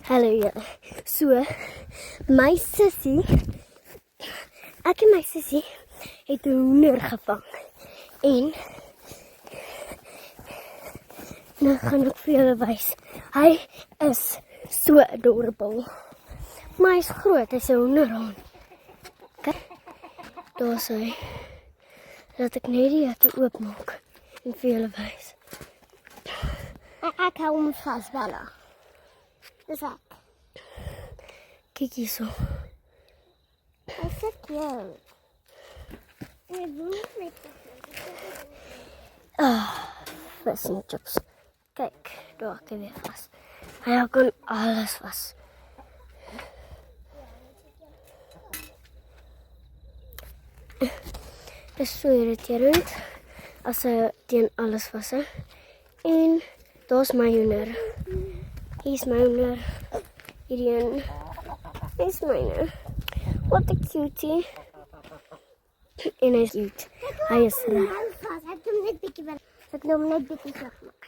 Hallo julle. So, my sussie, ek en my sussie het 'n hoender gevang. En nou gaan ek vir julle wys. Hy is so adorable. Maar hy is groot, hy's 'n hoenderhaan. Kyk, daar is hy. Laat ek net die hekke oopmaak en vir julle wys. Ek hou hom vas, Bella. Dis ek. Kyk hierso. Hy is so cute. En ek wil net Vis en chips. Kyk, daar kan hy weer vas. Hy kan alles vas. Dit is so irriterend as hy teen alles vas is. En daar's my hoender. Hier's my hoender. Hierdie een. Dis myne. Wat 'n cutie. En hy is cute. Hy is reg. Ek doen net bietjie wel. Ek doen net bietjie terugmaak.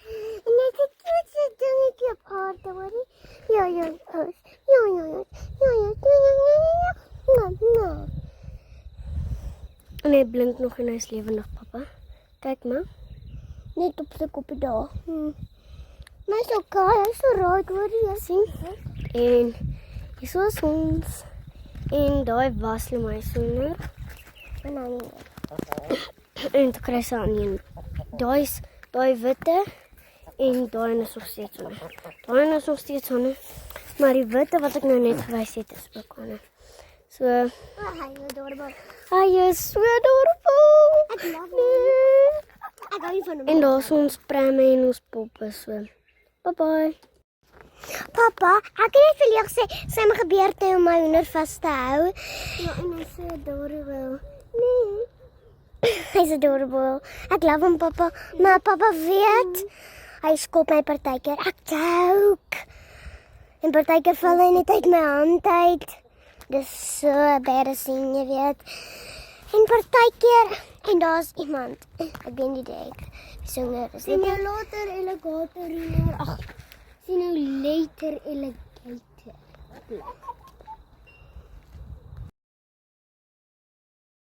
En net 'n cute dingetjie op aarde, hoorie? Ja. Ja. En hy blink nog en hy is lewendig, papa. Kyk maar. Net op sy kopie daar. Maar so kaal, so raak, hoorie? Sien? En hier is ons. En daai was my sonder. En dan En toe kry sy aan een. Daai witte en daai is nog steeds aan. Daai is nog steeds aan. Maar die witte wat ek nou net gewys het is ook aan. So, hy is adorable. hy is so adorable. Ek love hom. Ek hou nie van hom. En daar is ons premme en ons poppe so. Bye bye. Papa, ek het net vir jou gesê, sy moet gebeurte om my hoender vas te hou. Ja, en hy is so adorable. Nee. Hy is adorable. Ek love hom, papa. Maar papa weet, hy skop my partykeer. Ek joke. En partykeer val hy net uit my hand uit. Dis so embarrassing, jy weet. En partykeer, en daar's iemand. Ek ben die dek. Songer is dit. Sien jou later alligator hier. Ag, sien jou later alligator.